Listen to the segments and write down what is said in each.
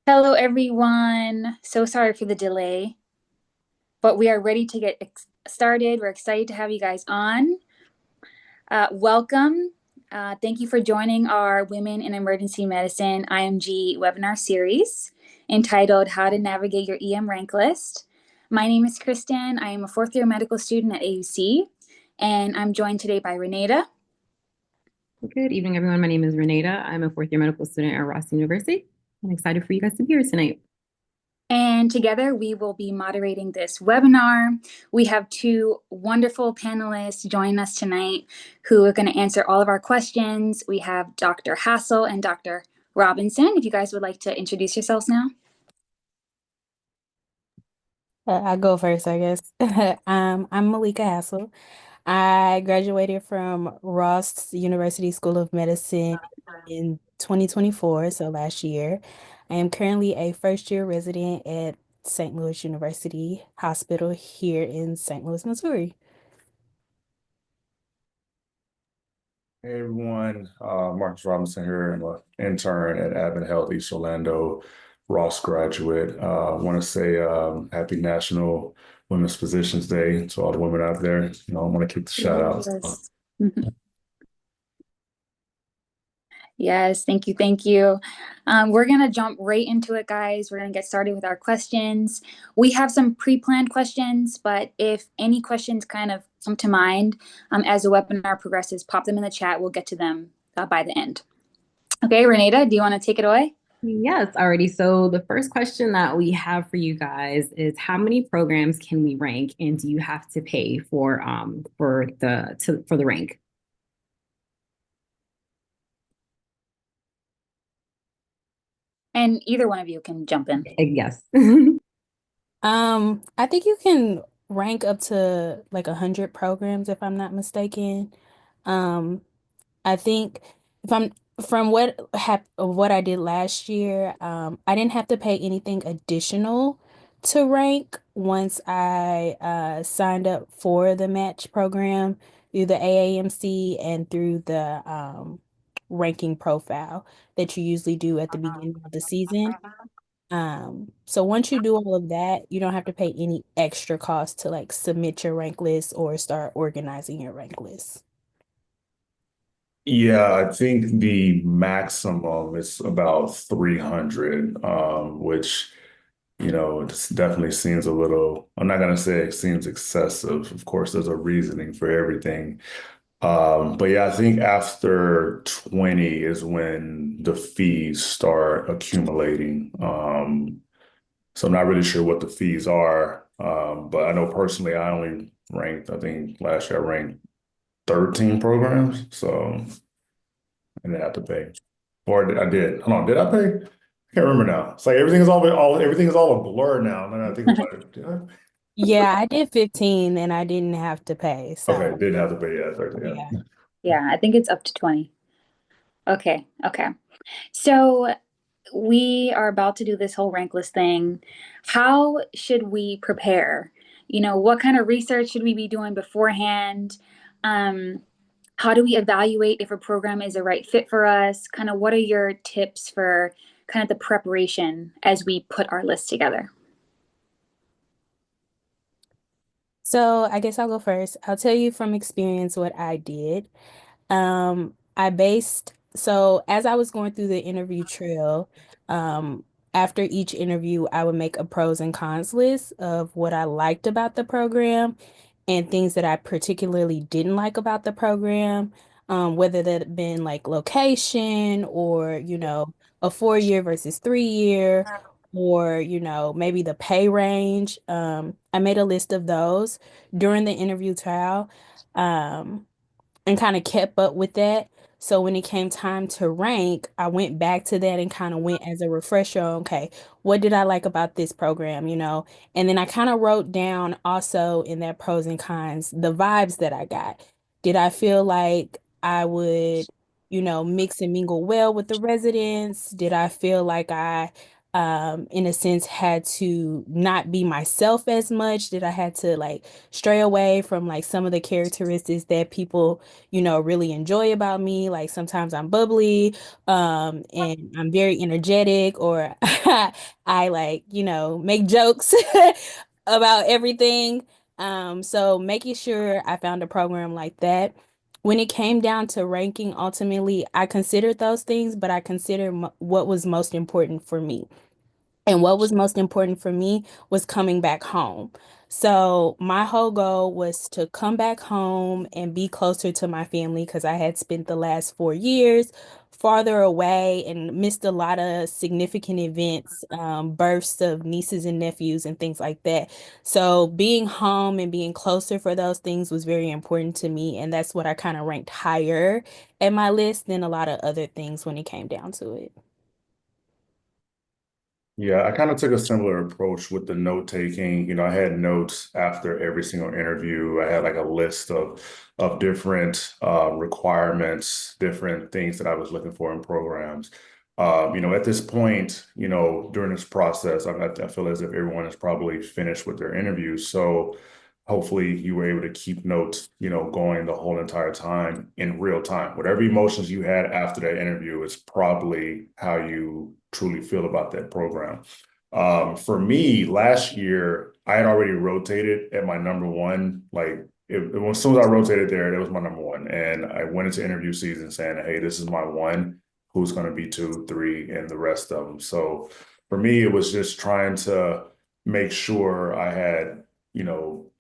Hello, everyone. So sorry for the delay, but we are ready to get started. We're excited to have you guys on. Welcome. Thank you for joining our Women in Emergency Medicine IMG webinar series entitled How to Navigate Your EM Rank List. My name is Kristen. I am a fourth year medical student at AUC, and I'm joined today by Renata. Good evening, everyone. My name is Renata. I'm a fourth year medical student at Ross University. I'm excited for you guys to be here tonight. And together we will be moderating this webinar. We have two wonderful panelists joining us tonight who are going to answer all of our questions. We have Dr. Hassel and Dr. Robinson. If you guys would like to introduce yourselves now. I'll go first, I guess. I'm Malika Hassel. I graduated from Ross University School of Medicine in 2024, so last year. I am currently a first year resident at St. Louis University Hospital here in St. Louis, Missouri. Hey everyone, Marcus Robinson here. I'm an intern at Advent Health East Orlando, Ross graduate. I want to say happy National Women's Physicians Day to all the women out there. I want to keep the shout outs. Yes. Yes, thank you, thank you. We're gonna jump right into it, guys. We're gonna get started with our questions. We have some pre-planned questions, but if any questions kind of come to mind as the webinar progresses, pop them in the chat. We'll get to them by the end. Okay, Renata, do you want to take it away? Yes, already. So the first question that we have for you guys is how many programs can we rank, and do you have to pay for the rank? And either one of you can jump in. Yes. I think you can rank up to like 100 programs if I'm not mistaken. Um, I think if I'm from what I did last year, I didn't have to pay anything additional to rank once I signed up for the match program through the AAMC and through the ranking profile that you usually do at the beginning of the season. So once you do all of that, you don't have to pay any extra cost to like submit your rank list or start organizing your rank list. Yeah, I think the maximum is about 300, which, it definitely seems a little, I'm not going to say it seems excessive. Of course, there's a reasoning for everything. But yeah, I think after 20 is when the fees start accumulating. So I'm not really sure what the fees are. But I know personally, I think last year I ranked 13 programs. So I didn't have to pay. I did. Hold on, did I pay? I can't remember now. It's like everything is all a blur now. And then I think about it. Did I? Yeah, I did 15 and I didn't have to pay. Okay, So didn't have to pay. Yeah, 13, yeah. yeah. Yeah, I think it's up to 20. Okay, okay. So we are about to do this whole rank list thing. How should we prepare? What kind of research should we be doing beforehand? Um, how do we evaluate if a program is a right fit for us? Kind of what are your tips for kind of the preparation as we put our list together? So I guess I'll go first. I'll tell you from experience what I did. So as I was going through the interview trail, um, after each interview, I would make a pros and cons list of what I liked about the program and things that I particularly didn't like about the program, whether that had been like location or, a 4 year versus 3 year, or, maybe the pay range. I made a list of those during the interview trial. Um, and kind of kept up with that. So when it came time to rank, I went back to that and kind of went as a refresher. Okay, what did I like about this program, And then I kind of wrote down also in that pros and cons the vibes that I got. Did I feel like I would, mix and mingle well with the residents? Did I feel like I in a sense had to not be myself as much? Did I had to like stray away from like some of the characteristics that people really enjoy about me? Like sometimes I'm bubbly, and I'm very energetic, or I like, make jokes about everything. So making sure I found a program like that. When it came down to ranking, ultimately, I considered those things, but I considered what was most important for me. And what was most important for me was coming back home. So my whole goal was to come back home and be closer to my family because I had spent the last 4 years farther away and missed a lot of significant events, births of nieces and nephews and things like that. So being home and being closer for those things was very important to me. And that's what I kind of ranked higher in my list than a lot of other things when it came down to it. Yeah, I kind of took a similar approach with the note taking. I had notes after every single interview. I had like a list of different requirements, different things that I was looking for in programs. At this point, during this process, I feel as if everyone is probably finished with their interviews. So hopefully you were able to keep notes, going the whole entire time in real time. Whatever emotions you had after that interview is probably how you truly feel about that program. For me, last year, I had already rotated at my number one. Like, as soon as I rotated there, that was my number one. And I went into interview season saying, hey, this is my one. Who's going to be two, three, and the rest of them. So for me, it was just trying to make sure I had, you know,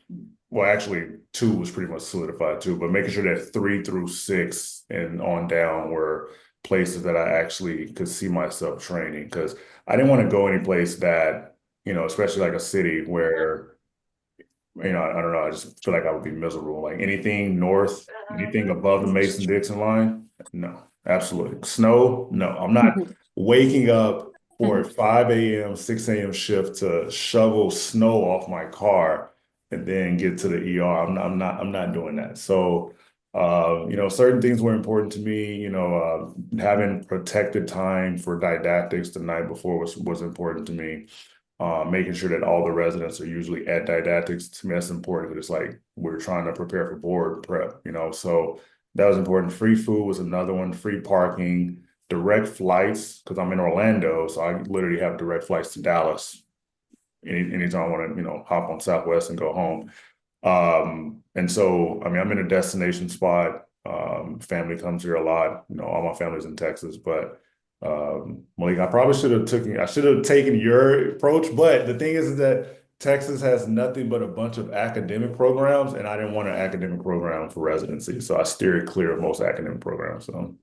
well, actually, two was pretty much solidified too, but making sure that 3 through 6 and on down were places that I actually could see myself training because I didn't want to go any place that, especially like a city where, I don't know, I just feel like I would be miserable. Like anything north, anything above the Mason-Dixon line, no, absolutely. Snow, no, I'm not waking up for a 5 a.m., 6 a.m. shift to shovel snow off my car and then get to the ER. I'm not doing that. So, certain things were important to me. Having protected time for didactics the night before was important to me. Making sure that all the residents are usually at didactics. To me, that's important because it's like we're trying to prepare for board prep, so that was important. Free food was another one, free parking, direct flights, because I'm in Orlando, so I literally have direct flights to Dallas anytime I want to, hop on Southwest and go home. And so, I mean, I'm in a destination spot. Family comes here a lot. All my family's in Texas, but Malik, I should have taken your approach, but the thing is that Texas has nothing but a bunch of academic programs, and I didn't want an academic program for residency, so I steered clear of most academic programs. So,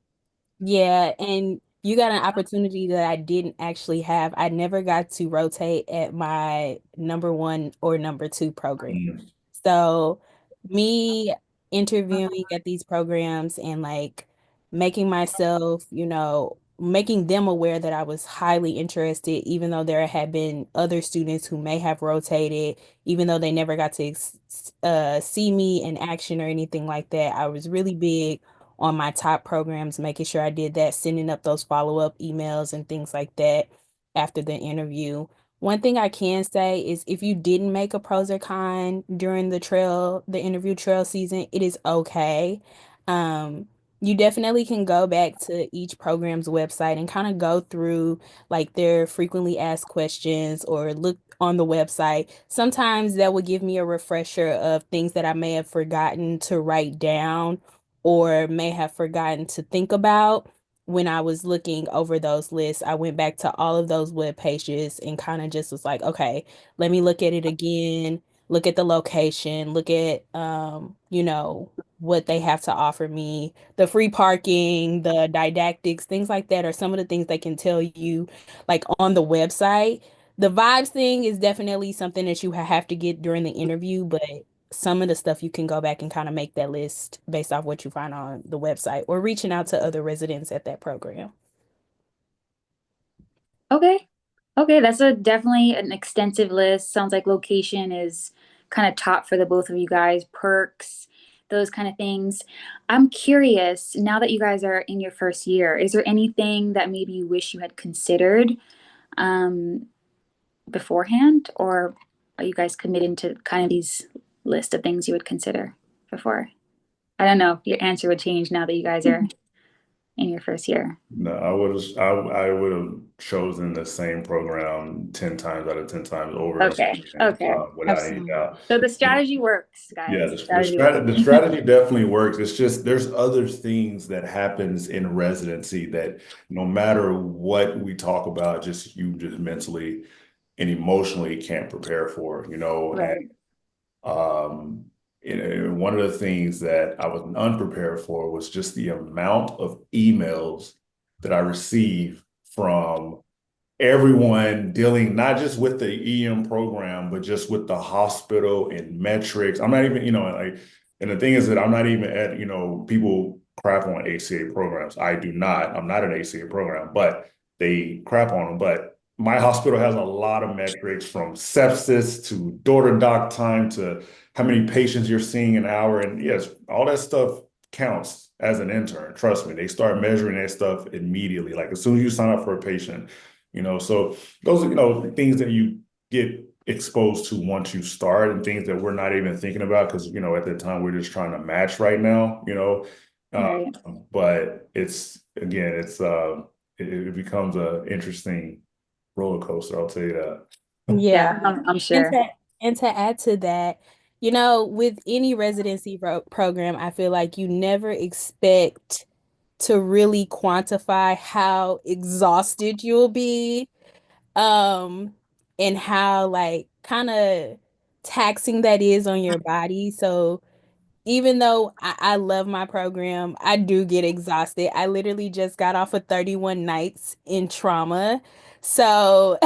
Yeah, and you got an opportunity that I didn't actually have. I never got to rotate at my number one or number two program. mm, So me interviewing at these programs and like making myself, making them aware that I was highly interested, even though there had been other students who may have rotated, even though they never got to see me in action or anything like that. I was really big on my top programs, making sure I did that, sending up those follow-up emails and things like that after the interview. One thing I can say is if you didn't make a pros or con during the interview trail season, it is okay. Um, you definitely can go back to each program's website and kind of go through like their frequently asked questions or look on the website. Sometimes that would give me a refresher of things that I may have forgotten to write down or may have forgotten to think about when I was looking over those lists. I went back to all of those web pages and kind of just was like, okay, let me look at it again, look at the location, look at what they have to offer me, the free parking, the didactics, things like that are some of the things they can tell you like on the website. The vibes thing is definitely something that you have to get during the interview, but some of the stuff you can go back and kind of make that list based off what you find on the website or reaching out to other residents at that program. Okay. Okay, that's a definitely an extensive list. Sounds like location is kind of top for the both of you guys, perks, those kind of things. I'm curious, now that you guys are in your first year, is there anything that maybe you wish you had considered um, beforehand, or are you guys committed to kind of these list of things you would consider before? I don't know. Your answer would change now that you guys are. in your first year? No, I would have chosen the same program 10 times out of 10 times over and Okay. over again, Okay. without any Absolutely. doubt. So the strategy works, Yeah, guys. Strategy works. the strategy definitely works. It's just there's other things that happens in residency that no matter what we talk about, just you just mentally and emotionally can't prepare for, Right. um, one of the things that I was unprepared for was just the amount of emails that I received from everyone dealing not just with the EM program, but just with the hospital and metrics. I'm not even, like, and the thing is that I'm not even at, people crap on ACA programs. I do not. I'm not an ACA program, but they crap on them. But my hospital has a lot of metrics from sepsis to door-to-doc time to how many patients you're seeing an hour. And yes, all that stuff counts as an intern. Trust me, they start measuring that stuff immediately. Like as soon as you sign up for a patient, so those are, things that you get exposed to once you start and things that we're not even thinking about because, at the time we're just trying to match right now, uh, Right. but it's, again, it becomes a interesting roller coaster. I'll tell you that. Yeah, Yeah. I'm And sure. to add to that, with any residency program, I feel like you never expect to really quantify how exhausted you'll be, um, and how like kind of taxing that is on your body. So even though I love my program, I do get exhausted. I literally just got off of 31 nights in trauma. So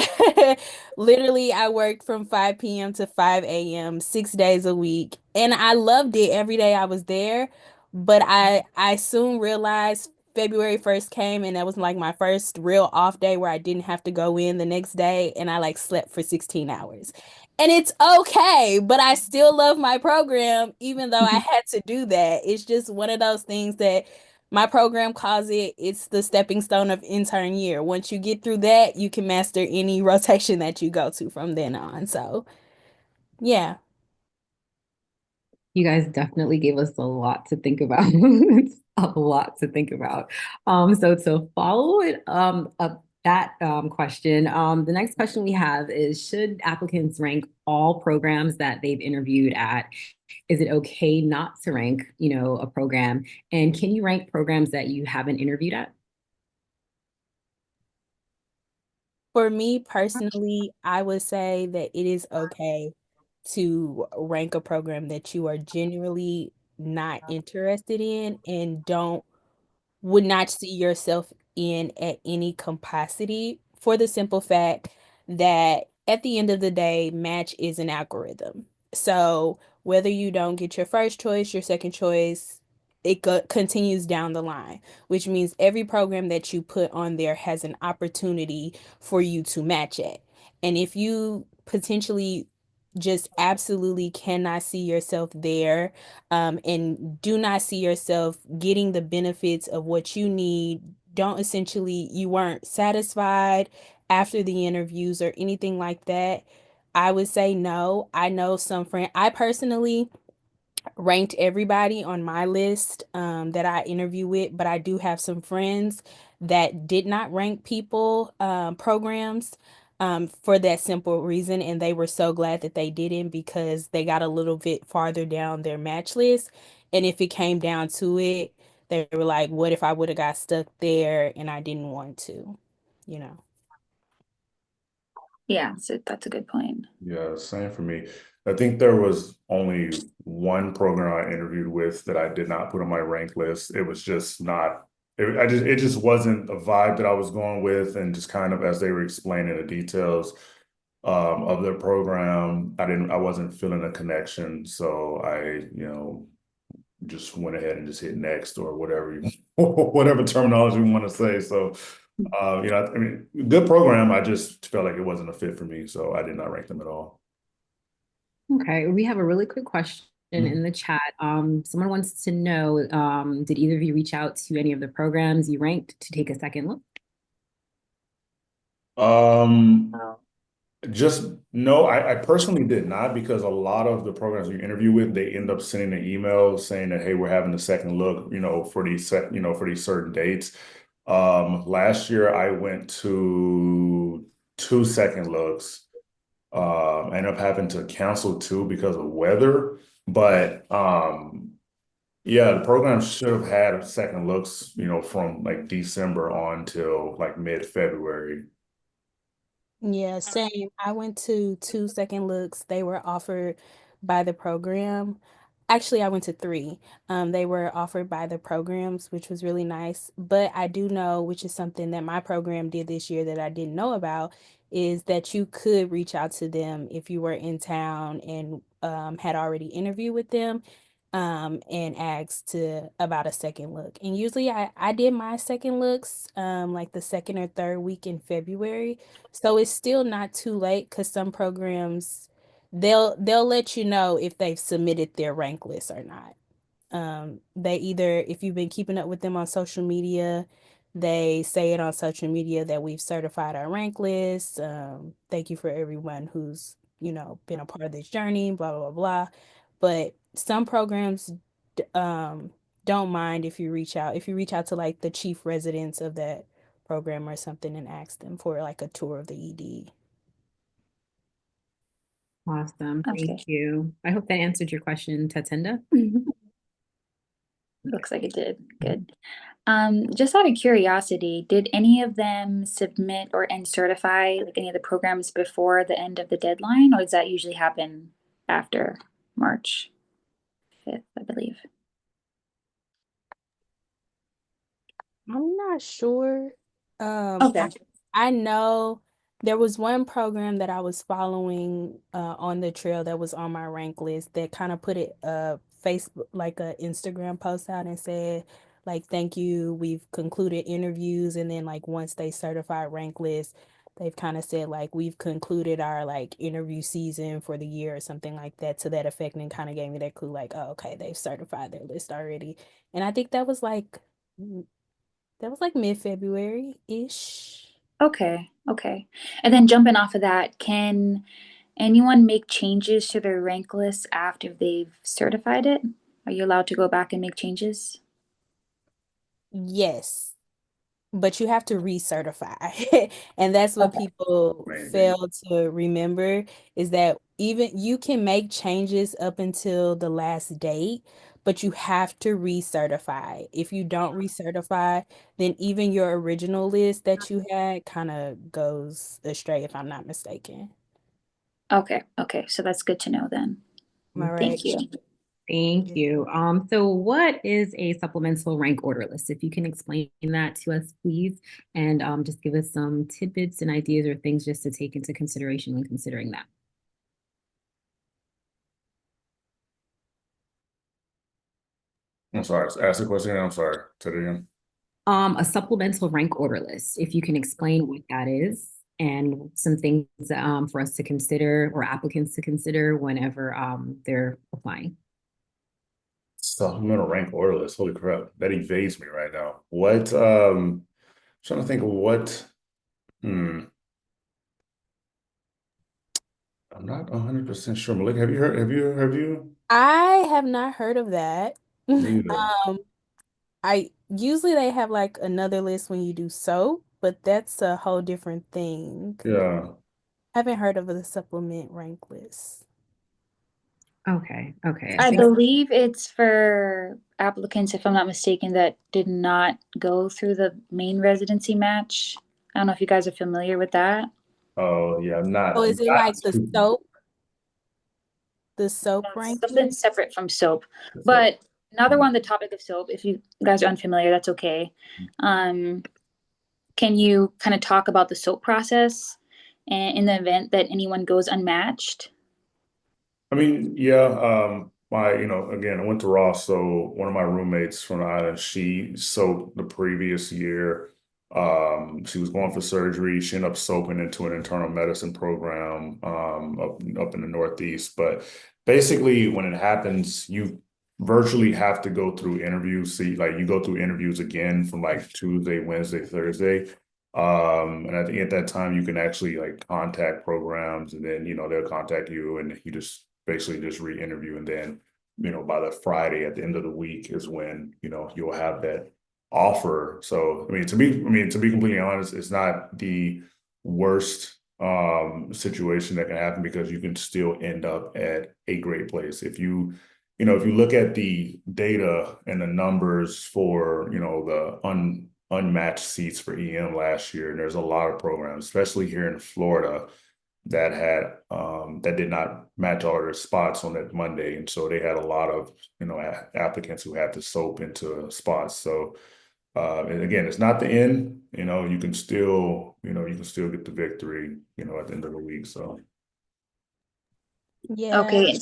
literally I worked from 5 p.m. to 5 a.m. 6 days a week. And I loved it every day I was there. But I soon realized February 1st came and that was like my first real off day where I didn't have to go in the next day and I like slept for 16 hours. And it's okay, but I still love my program, even though I had to do that. It's just one of those things that my program calls it's the stepping stone of intern year. Once you get through that, you can master any rotation that you go to from then on. So, yeah. You guys definitely gave us a lot to think about. A lot to think about. So to follow it up that question, the next question we have is, should applicants rank all programs that they've interviewed at? Is it okay not to rank, a program? And can you rank programs that you haven't interviewed at? For me personally, I would say that it is okay to rank a program that you are genuinely not interested in and don't would not see yourself in at any capacity for the simple fact that at the end of the day, match is an algorithm. So whether you don't get your first choice, your second choice, it continues down the line, which means every program that you put on there has an opportunity for you to match it. And if you potentially just absolutely cannot see yourself there, and do not see yourself getting the benefits of what you need, don't essentially, you weren't satisfied after the interviews or anything like that, I would say no. I know some friend, I personally ranked everybody on my list that I interview with, but I do have some friends that did not rank people programs for that simple reason, and they were so glad that they didn't because they got a little bit farther down their match list, and if it came down to it, they were like, "What if I would have got stuck there and I didn't want to?" You know. Yeah, so that's a good point. Yeah, same for me. I think there was only one program I interviewed with that I did not put on my rank list. It was just not, it just wasn't a vibe that I was going with. And just kind of as they were explaining the details of their program, I wasn't feeling a connection. So I, just went ahead and just hit next or whatever whatever terminology we want to say. So, I mean, good program. I just felt like it wasn't a fit for me, so I did not rank them at all. Okay, we have a really quick question in the chat. Someone wants to know, did either of you reach out to any of the programs you ranked to take a second look? Um, Just no, I personally did not, because a lot of the programs you interview with, they end up sending an email saying that, hey, we're having a second look, for these for these certain dates. Last year I went to two second looks. I ended up having to cancel two because of weather. But yeah, the program should have had second looks, from like December on till like mid-February. Yeah, same. I went to two second looks. They were offered by the program. Actually, I went to three. They were offered by the programs, which was really nice. But I do know, which is something that my program did this year that I didn't know about, is that you could reach out to them if you were in town and had already interviewed with them, and asked to about a second look. And usually I did my second looks like the second or third week in February. So it's still not too late because some programs they'll let you know if they've submitted their rank list or not. They either, if you've been keeping up with them on social media, they say it on social media that we've certified our rank list. Thank you for everyone who's, been a part of this journey, blah, blah, blah, blah. But some programs don't mind if you reach out. If you reach out to like the chief residents of that program or something and ask them for like a tour of the ED. Awesome. Okay. Thank you. I hope that answered your question, Tatenda. Looks like it did. Good. Just out of curiosity, did any of them submit or end certify like any of the programs before the end of the deadline, or does that usually happen after March 5th, I believe? I'm not sure. Okay. I know there was one program that I was following on the trail that was on my rank list that kind of put it Facebook like a Instagram post out and said like thank you, we've concluded interviews, and then like once they certify rank list, they've kind of said like we've concluded our like interview season for the year or something like that to that effect, and kind of gave me that clue like, oh okay, they've certified their list already. And I think that was like mid-February-ish. Okay. Okay. And then jumping off of that, can anyone make changes to their rank list after they've certified it? Are you allowed to go back and make changes? Yes, but you have to recertify. And that's what Okay. people Main thing. fail to remember is that even you can make changes up until the last date, but you have to recertify. If you don't recertify, then even your original list that you had kind of goes astray, if I'm not mistaken. Okay. Okay. So that's good to know then. Am I right? Thank you. Thank you. So what is a supplemental rank order list? If you can explain that to us, please, and just give us some tidbits and ideas or things just to take into consideration when considering that. I'm sorry. Ask the question again. I'm sorry. Say it again. A supplemental rank order list, if you can explain what that is and some things for us to consider or applicants to consider whenever they're applying. Supplemental rank order list. Holy crap. That evades me right now. What, trying to think of what, hmm, I'm not 100% sure. Malik, have you heard, have you? I have not heard of that. Neither. I usually they have like another list when you do soap, but that's a whole different thing. Yeah. Haven't heard of the supplement rank list. Okay, okay. I I think believe it's for applicants, if I'm not mistaken, that did not go through the main residency match. I don't know if you guys are familiar with that. Oh, yeah. Oh, is it Not like the too. soap That's something ranking? separate from soap. So, But now that we're on the topic of soap, if you guys are unfamiliar, that's okay. Um, can you kind of talk about the soap process and in the event that anyone goes unmatched? I mean, yeah, again, I went to Ross, so one of my roommates from the island, she soaked the previous year. She was going for surgery. She ended up soaking into an internal medicine program, up in the Northeast. But basically, when it happens, you virtually have to go through interviews. See, like you go through interviews again from like Tuesday, Wednesday, Thursday. And I think at that time you can actually like contact programs and then, they'll contact you and you just basically just re-interview. And then, by the Friday at the end of the week is when, you'll have that offer. So, to be completely honest, it's not the worst situation that can happen because you can still end up at a great place. If you look at the data and the numbers for, the unmatched seats for EM last year, and there's a lot of programs, especially here in Florida, that did not match all their spots on that Monday, and so they had a lot of applicants who had to soap into spots. So and again, it's not the end. You can still get the victory. At the end of the week. So Yeah, Okay,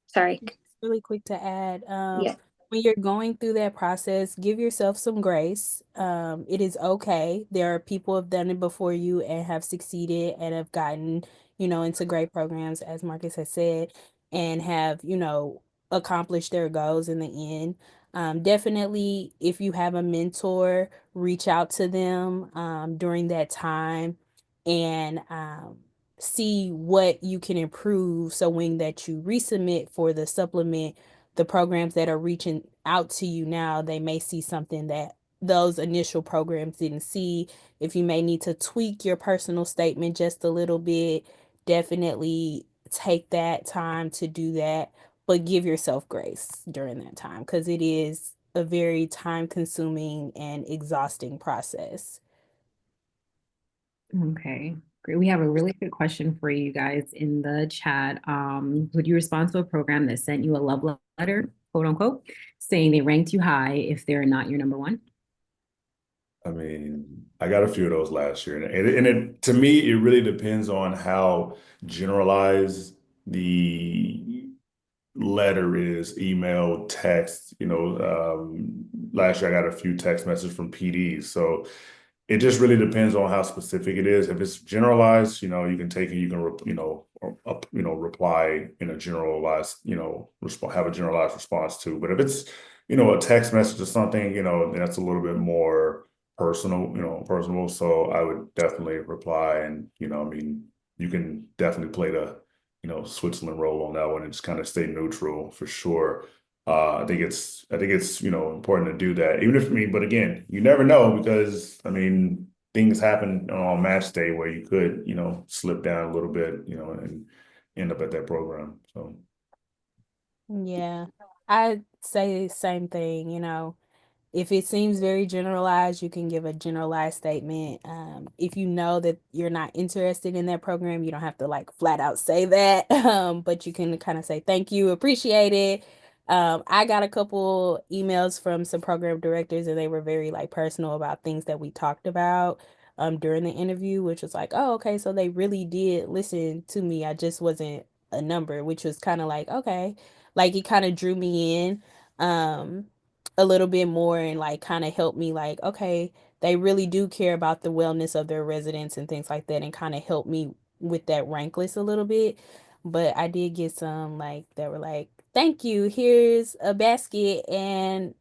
sorry. really quick to add, Yeah. when you're going through that process, give yourself some grace. It is okay. There are people who have done it before you and have succeeded and have gotten, into great programs, as Marcus has said, and have, accomplished their goals in the end. Definitely, if you have a mentor, reach out to them during that time and see what you can improve so when that you resubmit for the supplement, the programs that are reaching out to you now, they may see something that those initial programs didn't see. If you may need to tweak your personal statement just a little bit, definitely take that time to do that, but give yourself grace during that time because it is a very time consuming and exhausting process. Okay, great. We have a really good question for you guys in the chat. Would you respond to a program that sent you a love letter, quote unquote, saying they ranked you high if they're not your number one? I got a few of those last year, and to me, it really depends on how generalized the letter is, email, text. Last year I got a few text messages from PDs, so it just really depends on how specific it is. If it's generalized, you can take it, you can, reply in a generalized, have a generalized response to. But if it's, a text message or something, then that's a little bit more personal. So I would definitely reply and, you can definitely play the, Switzerland role on that one and just kind of stay neutral for sure. I think it's important to do that, even if but again, you never know because things happen on match day where you could slip down a little bit, and end up at that program. So Yeah, I say the same thing, if it seems very generalized, you can give a generalized statement. If you know that you're not interested in that program, you don't have to like flat out say that, but you can kind of say thank you, appreciate it. I got a couple emails from some program directors, and they were very like personal about things that we talked about during the interview, which was like, oh, okay, so they really did listen to me. I just wasn't a number, which was kind of like, okay, like it kind of drew me in. A little bit more and like kind of help me like okay, they really do care about the wellness of their residents and things like that and kind of help me with that rank list a little bit. But I did get some like that were like thank you, here's a basket and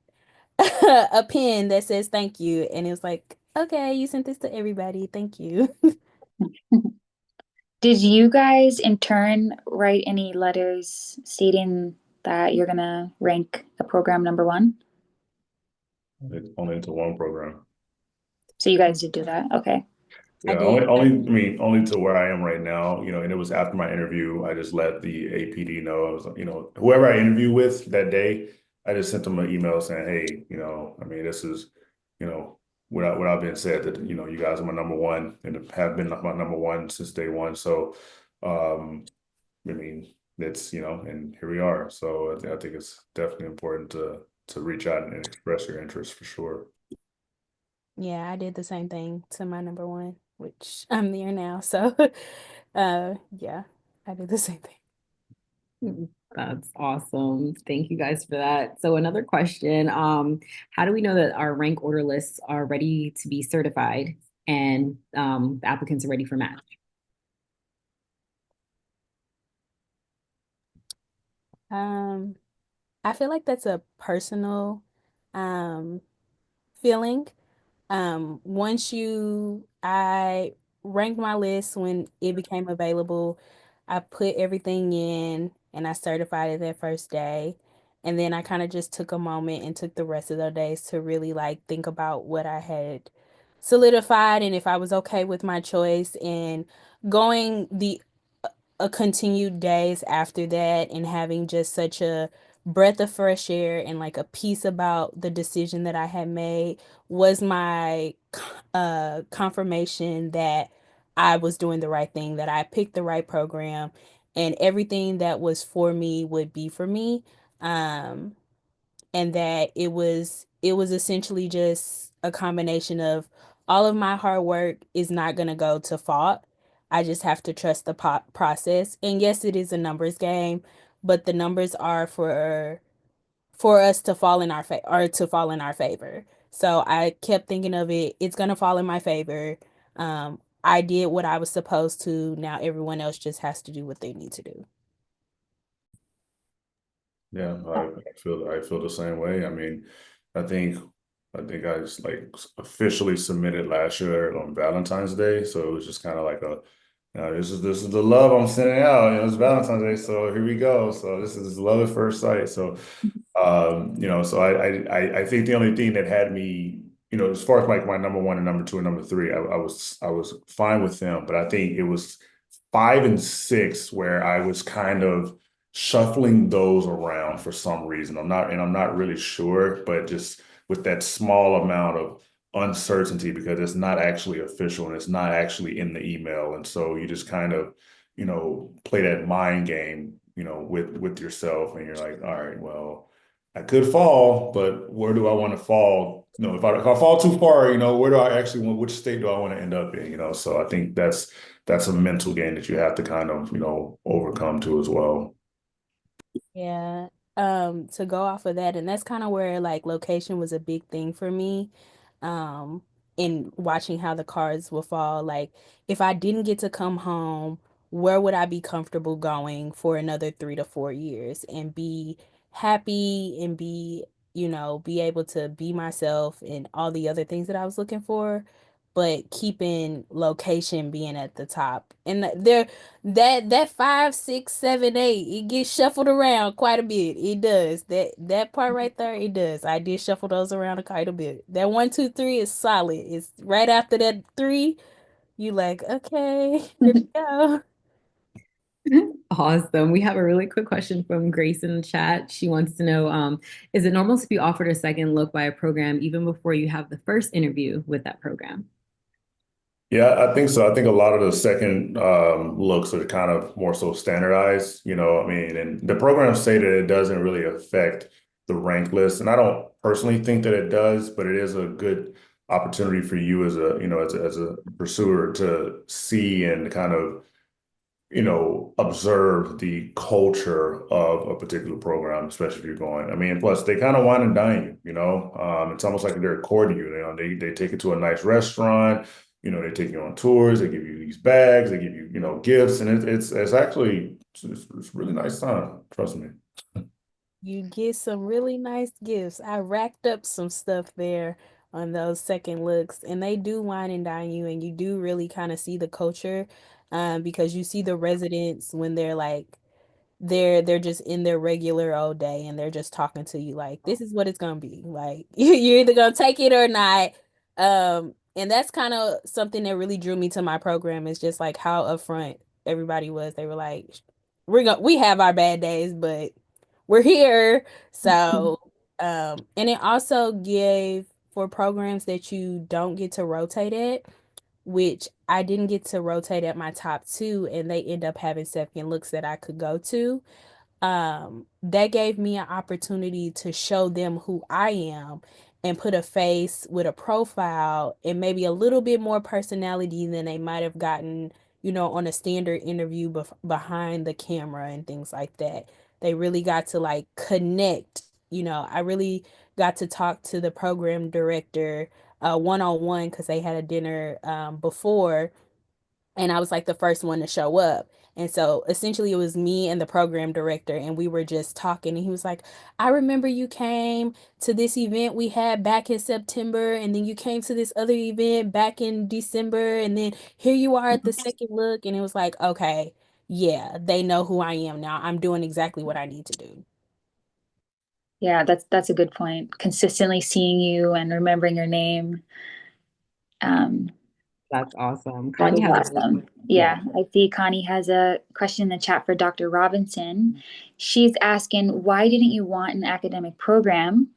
a pen that says thank you, and it's like okay, you sent this to everybody, thank you. Did you guys in turn write any letters stating that you're gonna rank a program number one? it's only into one program. So you guys did do that. Okay. I Yeah, did. only to where I am right now, and it was after my interview, I just let the APD know. I was, whoever I interview with that day, I just sent them an email saying, hey, this is, you know, without being said that, you guys are my number one and have been my number one since day one. So, I mean, it's, and here we are. So I think it's definitely important to reach out and express your interest for sure. Yeah, I did the same thing to my number one, which I'm there now, so yeah, I did the same thing. That's awesome. Thank you guys for that. So another question, how do we know that our rank order lists are ready to be certified and the applicants are ready for match? um I feel like that's a personal um feeling. Once I ranked my list when it became available. I put everything in and I certified it that first day. And then I kind of just took a moment and took the rest of the days to really like think about what I had solidified and if I was okay with my choice and going the a continued days after that and having just such a breath of fresh air and like a peace about the decision that I had made was my confirmation that I was doing the right thing, that I picked the right program, and everything that was for me would be for me. Um, and that it was essentially just a combination of all of my hard work is not going to go to fault. I just have to trust the process. And yes, it is a numbers game, but the numbers are for us to fall in our favor. So I kept thinking of it, it's going to fall in my favor. I did what I was supposed to. Now everyone else just has to do what they need to do. Yeah, I feel the same way. I mean, I think I just like officially submitted last year on Valentine's Day, so it was just kind of like a, this is the love I'm sending out. You know, it's Valentine's Day, so here we go. So this is love at first sight. So so I think the only thing that had me, as far as like my number one and number two and number three, I was fine with them, but I think it was five and six where I was kind of shuffling those around for some reason. I'm not really sure, but just with that small amount of uncertainty because it's not actually official and it's not actually in the email. And so you just kind of, play that mind game, with yourself and you're like, all right, well, I could fall, but where do I want to fall? If I fall too far, where do I actually want, which state do I want to end up in? So I think that's a mental game that you have to kind of, overcome too as well. Yeah. To go off of that, and that's kind of where like location was a big thing for me. Um, in watching how the cards will fall. Like if I didn't get to come home, where would I be comfortable going for another 3 to 4 years and be happy and be able to be myself and all the other things that I was looking for, but keeping location being at the top. And there that 5, 6, 7, 8, it gets shuffled around quite a bit. It does. That part right there, it does. I did shuffle those around quite a bit. That 1, 2, 3 is solid. It's right after that three, you like, okay, here we go. Awesome. We have a really quick question from Grace in the chat. She wants to know, is it normal to be offered a second look by a program even before you have the first interview with that program? Yeah, I think so. I think a lot of the second looks are kind of more so standardized, I mean, and the programs say that it doesn't really affect the rank list. And I don't personally think that it does, but it is a good opportunity for you as a, as a pursuer to see and kind of observe the culture of a particular program, especially if you're going. I mean, plus they kind of wine and dine you, it's almost like they're courting you. They take you to a nice restaurant, they take you on tours, they give you these bags, they give you, gifts, and it's actually it's really nice time. Trust me. You get some really nice gifts. I racked up some stuff there on those second looks, and they do wine and dine you, and you do really kind of see the culture, because you see the residents when they're like they're just in their regular old day and they're just talking to you like this is what it's gonna be. Like you're either gonna take it or not. And that's kind of something that really drew me to my program is just like how upfront everybody was. They were like, we have our bad days, but we're here. So, and it also gave for programs that you don't get to rotate at, which I didn't get to rotate at my top two, and they end up having second looks that I could go to. That gave me an opportunity to show them who I am and put a face with a profile and maybe a little bit more personality than they might have gotten, on a standard interview behind the camera and things like that. They really got to like connect. I really got to talk to the program director one on one because they had a dinner before, and I was like the first one to show up. And so essentially it was me and the program director, and we were just talking. And he was like, I remember you came to this event we had back in September, and then you came to this other event back in December, and then here you are at the second look. And it was like, okay, yeah, they know who I am now. I'm doing exactly what I need to do. Yeah, that's a good point. Consistently seeing you and remembering your name. Um, That's awesome. that Connie is has a really awesome. yeah. Yeah, I see Connie has a question in the chat for Dr. Robinson. She's asking, why didn't you want an academic program?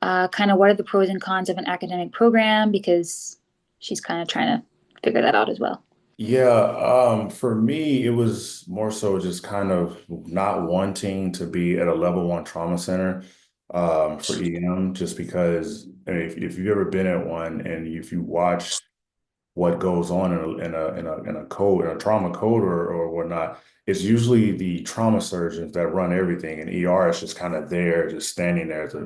Kind of what are the pros and cons of an academic program? Because she's kind of trying to figure that out as well. Yeah, for me, it was more so just kind of not wanting to be at a level one trauma center for EM, just because I mean, if you've ever been at one and if you watch what goes on in a code, in a trauma code or whatnot, it's usually the trauma surgeons that run everything, and ER is just kind of there, just standing there as a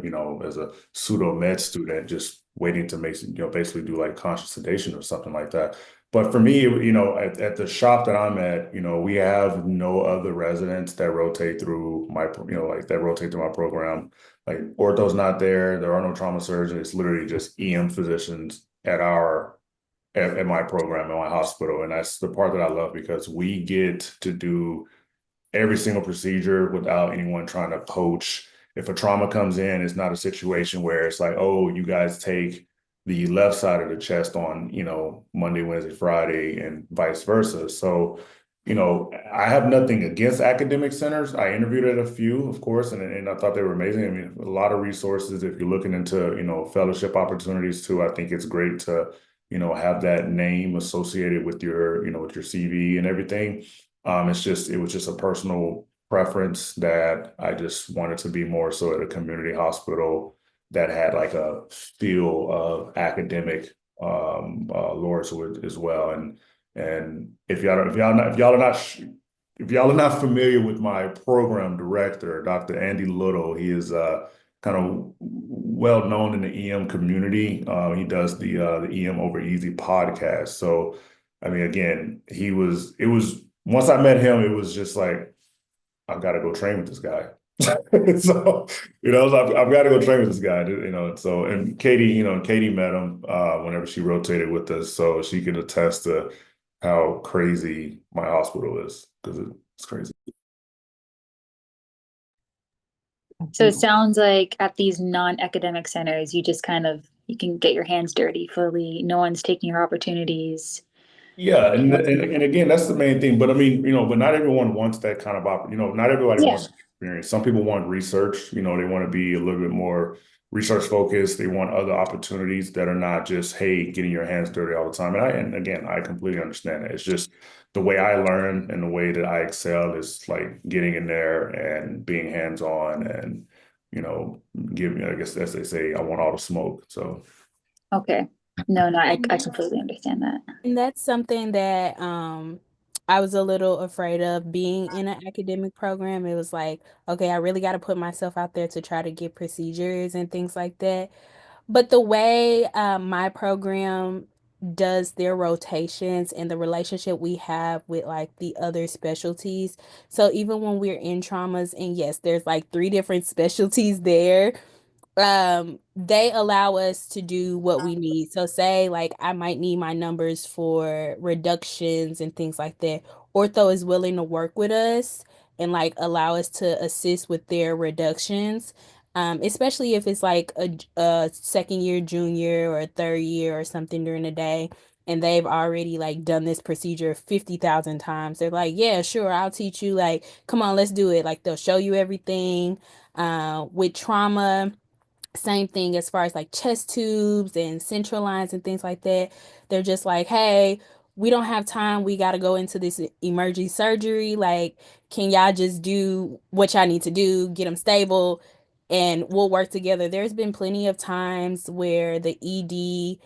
as a pseudo med student, just waiting to make basically do like conscious sedation or something like that. But for me, at the shop that I'm at, we have no other residents that rotate through like that rotate through my program. Like ortho's not there. There are no trauma surgeons. It's literally just EM physicians at my program at my hospital. And that's the part that I love because we get to do every single procedure without anyone trying to poach. If a trauma comes in, it's not a situation where it's like, oh, you guys take the left side of the chest on, Monday, Wednesday, Friday, and vice versa. So, I have nothing against academic centers. I interviewed at a few, of course, and I thought they were amazing. I mean, a lot of resources. If you're looking into, fellowship opportunities too, I think it's great to, have that name associated with with your CV and everything. It was just a personal preference that I just wanted to be more so at a community hospital that had like a feel of academic lore to it as well. And if y'all are not familiar with my program director, Dr. Andy Little, he is kind of well known in the EM community. He does the EM Over Easy podcast. So I mean, again, it was, once I met him, it was just like, I've got to go train with this guy. So, I've got to go train with this guy, So, and Katie met him whenever she rotated with us. So she can attest to how crazy my hospital is because it's crazy. So it sounds like at these non-academic centers, you just you can get your hands dirty fully. No one's taking your opportunities. Yeah, and again, that's the main thing. But I mean, but not everyone wants that kind of not everybody Yeah. wants experience. Some people want research, they want to be a little bit more research focused. They want other opportunities that are not just, hey, getting your hands dirty all the time. And again, I completely understand that. It's just the way I learn and the way that I excel is like getting in there and being hands-on and, giving, I guess as they say, I want all the smoke. So Okay. No, I completely understand that. And that's something that I was a little afraid of being in an academic program. It was like, okay, I really got to put myself out there to try to get procedures and things like that. But the way my program does their rotations and the relationship we have with like the other specialties. So even when we're in traumas, and yes, there's like three different specialties there, they allow us to do what we need. So say like I might need my numbers for reductions and things like that. Ortho is willing to work with us and like allow us to assist with their reductions. Especially if it's like a second year junior or a third year or something during the day, and they've already like done this procedure 50,000 times. They're like, yeah, sure, I'll teach you. Like, come on, let's do it. Like they'll show you everything. With trauma, same thing as far as like chest tubes and central lines and things like that. They're just like, hey, we don't have time. We got to go into this emergency surgery. Like, can y'all just do what y'all need to do, get them stable, and we'll work together. There's been plenty of times where the ED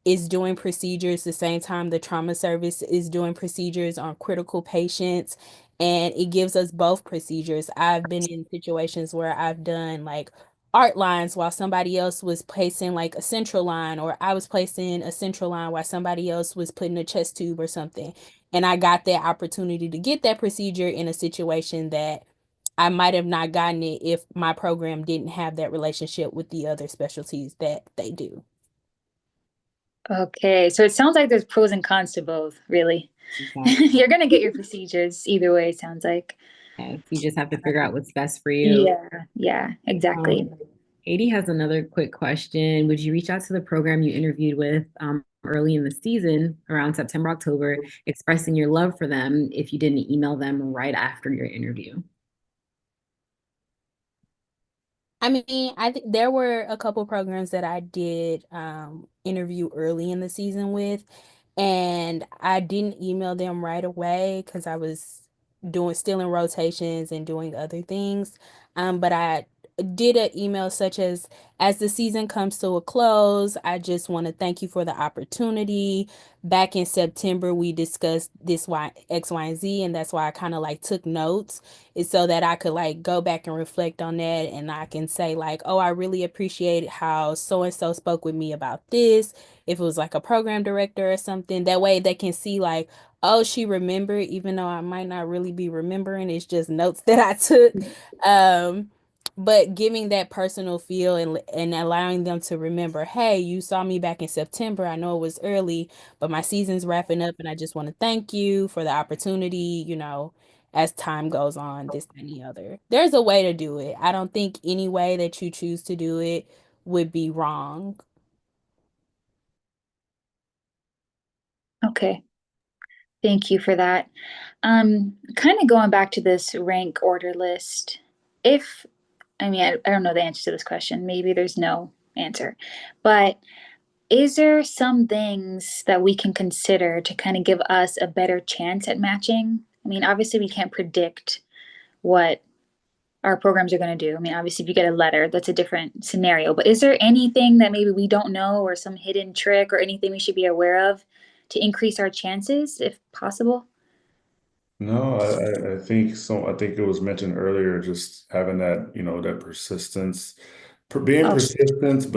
is doing procedures the same time the trauma service is doing procedures on critical patients, and it gives us both procedures. I've been in situations where I've done like art lines while somebody else was placing like a central line, or I was placing a central line while somebody else was putting a chest tube or something. And I got that opportunity to get that procedure in a situation that I might have not gotten it if my program didn't have that relationship with the other specialties that they do. Okay, so it sounds like there's pros and cons to both, really. Exactly. You're gonna get your procedures either way, it sounds like. Yes, you just have to figure out what's best for you. Yeah, yeah, exactly. Katie has another quick question. Would you reach out to the program you interviewed with early in the season, around September, October, expressing your love for them if you didn't email them right after your interview? I mean, I think there were a couple programs that I did interview early in the season with, and I didn't email them right away because I was doing still in rotations and doing other things. But I did an email such as the season comes to a close, I just want to thank you for the opportunity. Back in September, we discussed this X, Y, and Z, and that's why I kind of like took notes. It's so that I could like go back and reflect on that, and I can say like, oh, I really appreciate how so and so spoke with me about this. If it was like a program director or something, that way they can see like, oh, she remembered, even though I might not really be remembering. It's just notes that I took. Um, but giving that personal feel and allowing them to remember, hey, you saw me back in September. I know it was early, but my season's wrapping up, and I just want to thank you for the opportunity, as time goes on, this, and the other. There's a way to do it. I don't think any way that you choose to do it would be wrong. Okay, thank you for that. Kind of going back to this rank order list, if I mean, I don't know the answer to this question. Maybe there's no answer. But is there some things that we can consider to kind of give us a better chance at matching? I mean, obviously, we can't predict what our programs are going to do. I mean, obviously, if you get a letter, that's a different scenario. But is there anything that maybe we don't know, or some hidden trick, or anything we should be aware of to increase our chances, if possible? No, I think so. I think it was mentioned earlier, just having that, that persistence, being Oh, persistent,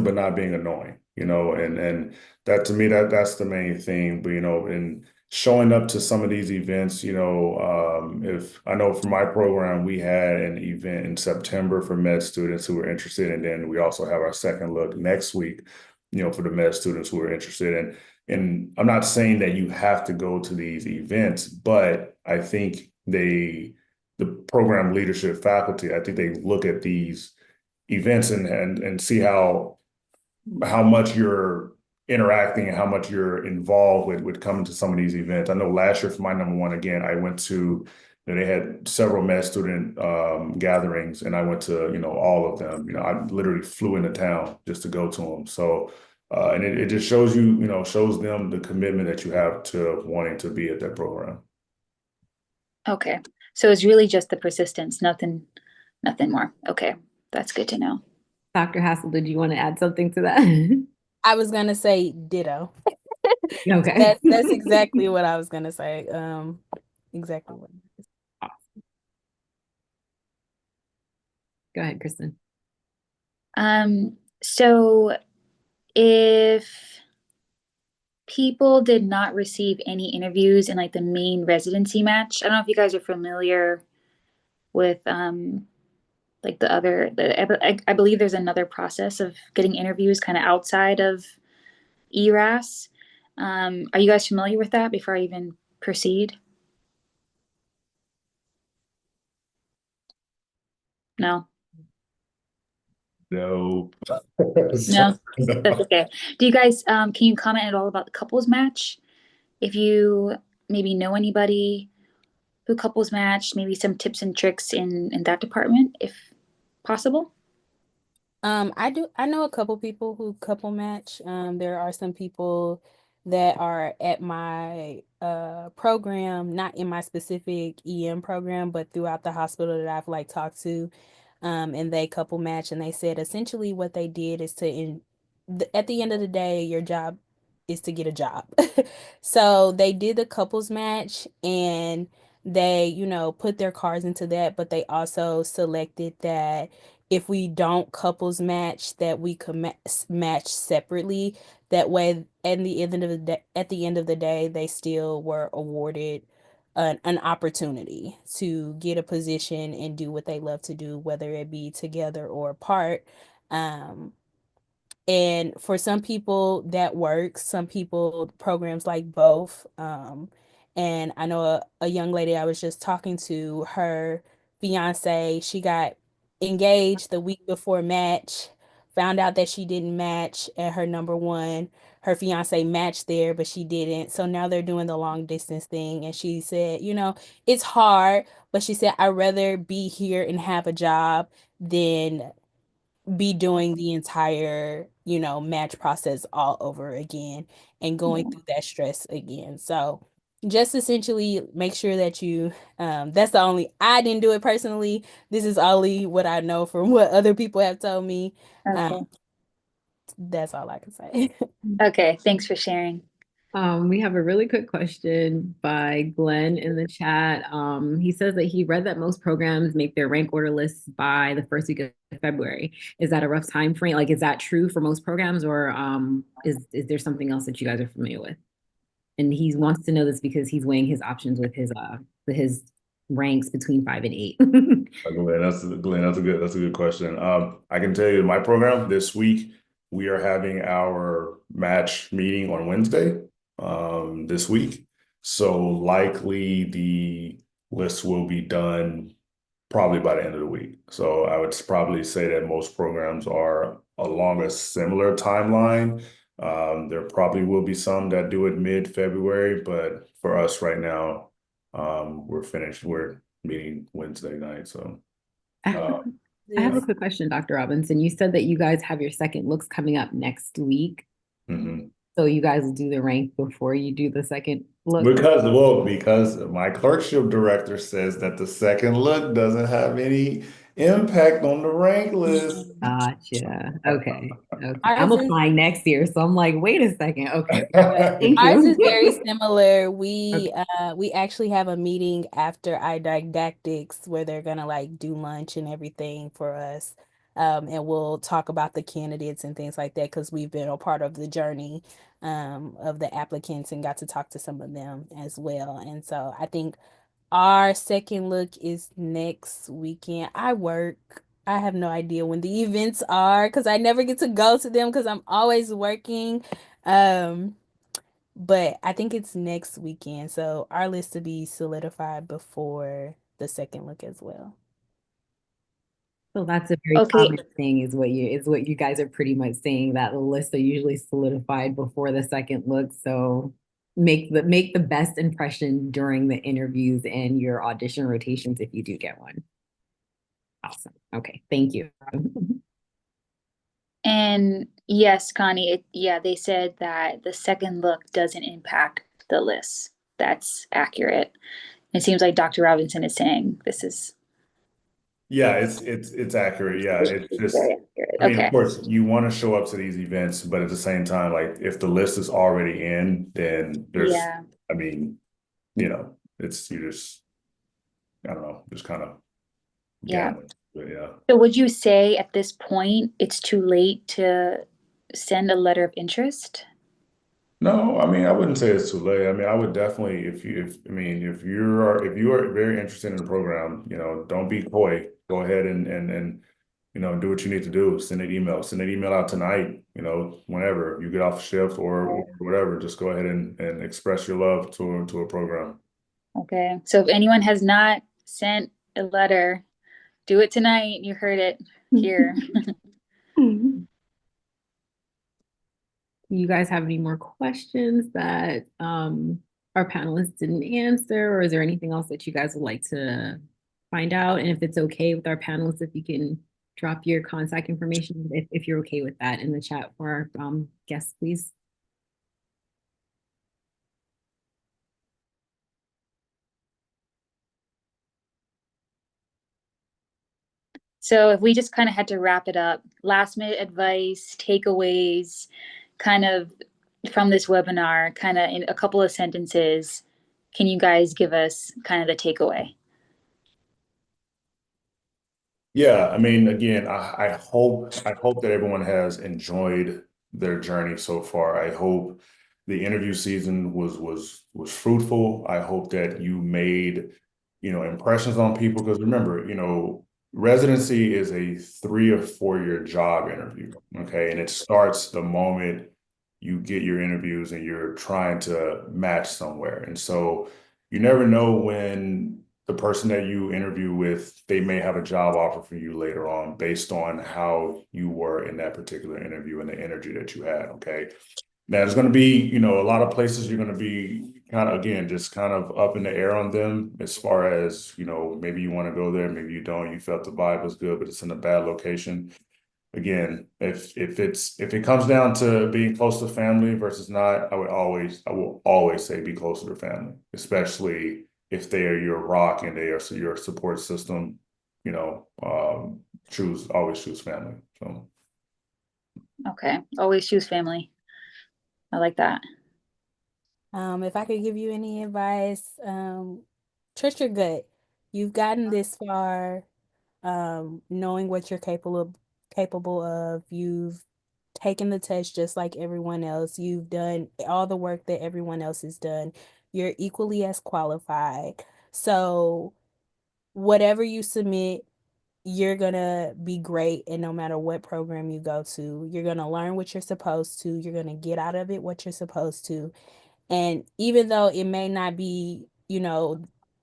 but not being annoying, and that to me, that's the main thing. But and showing up to some of these events, if I know for my program, we had an event in September for med students who were interested, and then we also have our second look next week, for the med students who are interested. And I'm not saying that you have to go to these events, but I think the program leadership faculty, I think they look at these events and see how much you're interacting and how much you're involved with coming to some of these events. I know last year for my number one, again, I went to, they had several med student gatherings, and I went to, all of them. I literally flew into town just to go to them. So, and it just shows you, shows them the commitment that you have to wanting to be at that program. okay. So it's really just the persistence, nothing more. Okay, that's good to know. Dr. Hassel, did you want to add something to that? I was gonna say ditto. Okay. That's exactly what I was gonna say. Exactly what. Go ahead, Kristen. So if people did not receive any interviews in like the main residency match, I don't know if you guys are familiar with like I believe there's another process of getting interviews kind of outside of ERAS. Are you guys familiar with that before I even proceed? No. No. No, that's No. okay. Do you guys, can you comment at all about the couples match? If you maybe know anybody who couples match, maybe some tips and tricks in that department, if possible? I know a couple people who couple match. There are some people that are at my program, not in my specific EM program, but throughout the hospital that I've like talked to. And they couple match, and they said essentially what they did is at the end of the day, your job is to get a job. So they did the couples match, and they, put their cards into that, but they also selected that if we don't couples match, that we could match separately That way, at the end of the day, they still were awarded an opportunity to get a position and do what they love to do, whether it be together or apart. Um, and for some people that works, some people programs like both. And I know a young lady I was just talking to, her fiance, she got engaged the week before match, found out that she didn't match at her number one. Her fiance matched there, but she didn't. So now they're doing the long distance thing. And she said, it's hard, but she said, I'd rather be here and have a job than be doing the entire, match process all over again and going Yeah. through that stress again. So just essentially make sure that that's the only, I didn't do it personally. This is only what I know from what other people have told me. Um, Okay. that's all I can say. Okay. Thanks for sharing. We have a really quick question by Glenn in the chat. He says that he read that most programs make their rank order lists by the first week of February. Is that a rough time frame? Like, is that true for most programs, or is there something else that you guys are familiar with? And he wants to know this because he's weighing his options with his ranks between 5 and 8. Glenn, that's a good question. I can tell you my program this week, we are having our match meeting on Wednesday, this week. So likely the list will be done probably by the end of the week. So I would probably say that most programs are along a similar timeline. There probably will be some that do it mid-February, but for us right now, we're finished. We're meeting Wednesday night. So, uh, I have yeah. a quick question, Dr. Robinson. You said that you guys have your second looks coming up next week. Mhm. So you guys will do the rank before you do the second look? Because my clerkship director says that the second look doesn't have any impact on the rank list. Gotcha. Okay. Okay. I'm Ours is applying next year, so I'm like, wait a second. Okay. Thank Ours you. is very similar. Okay. We actually have a meeting after our didactics where they're gonna like do lunch and everything for us. And we'll talk about the candidates and things like that because we've been a part of the journey of the applicants and got to talk to some of them as well. And so I think our second look is next weekend. I have no idea when the events are because I never get to go to them because I'm always working. Um, but I think it's next weekend. So our list to be solidified before the second look as well. So that's a very Okay. common thing is what you guys are pretty much saying, that the lists are usually solidified before the second look. So make the best impression during the interviews and your audition rotations if you do get one. Awesome. Okay. Thank you. And yes, Connie, yeah, they said that the second look doesn't impact the list. That's accurate. It seems like Dr. Robinson is saying this is Yeah, it's accurate. Yeah, it's just, very accurate. I mean, of Okay. course, you want to show up to these events, but at the same time, like if the list is already in, then Yeah. I mean, it's you just, I don't know, just kind of Yeah. gambling. But yeah. So would you say at this point it's too late to send a letter of interest? No, I mean, I wouldn't say it's too late. I mean, I would definitely, if you are very interested in the program, don't be coy. Go ahead and do what you need to do. Send an email out tonight, whenever you get off shift or whatever, just go ahead and express your love to a program. Okay. So if anyone has not sent a letter, do it tonight. You heard it here. You guys have any more questions that our panelists didn't answer, or is there anything else that you guys would like to find out? And if it's okay with our panelists, if you can drop your contact information, if you're okay with that in the chat for our guests, please. So if we just kind of had to wrap it up, last minute advice, takeaways, kind of from this webinar, kind of in a couple of sentences, can you guys give us kind of the takeaway? Yeah, I mean, again, I hope that everyone has enjoyed their journey so far. I hope the interview season was fruitful. I hope that you made, impressions on people, because remember, residency is a 3 or 4 year job interview. Okay. And it starts the moment you get your interviews and you're trying to match somewhere. And so you never know when the person that you interview with, they may have a job offer for you later on based on how you were in that particular interview and the energy that you had. Okay. Now there's going to be, a lot of places you're going to be kind of, again, just kind of up in the air on them as far as, maybe you want to go there, maybe you don't, you felt the vibe was good, but it's in a bad location. Again, if it comes down to being close to family versus not, I will always say be closer to family, especially if they are your rock and they are your support system. Always choose family. So Okay. Always choose family. I like that. If I could give you any advice, trust your gut. You've gotten this far, knowing what you're capable of. You've taken the test just like everyone else. You've done all the work that everyone else has done. You're equally as qualified. So whatever you submit, you're gonna be great, and no matter what program you go to, you're gonna learn what you're supposed to. You're gonna get out of it what you're supposed to. And even though it may not be, you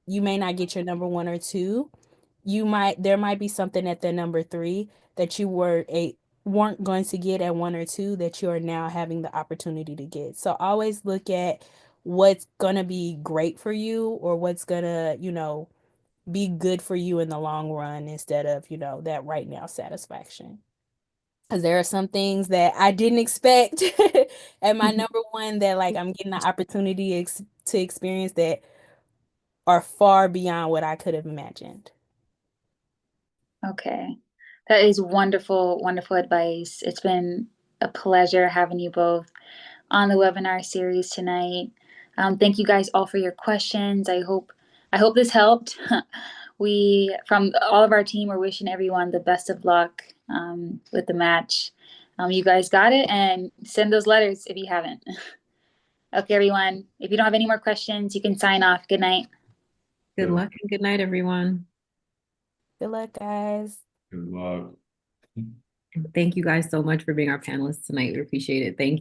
may not get your number one or two, there might be something at the number three that you weren't going to get at one or two that you are now having the opportunity to get. So always look at what's gonna be great for you, or what's gonna, be good for you in the long run, instead of, that right now satisfaction. Because there are some things that I didn't expect at my number one, that like I'm getting the opportunity to experience, that are far beyond what I could have imagined. Okay. That is wonderful, wonderful advice. It's been a pleasure having you both on the webinar series tonight. Thank you guys all for your questions. I hope this helped. We, from all of our team, are wishing everyone the best of luck with the match. You guys got it, and send those letters if you haven't. Okay, everyone. If you don't have any more questions, you can sign off. Good night. Good luck and good night, everyone. Good luck, guys. good luck. Thank you guys so much for being our panelists tonight. We appreciate it. Thank you.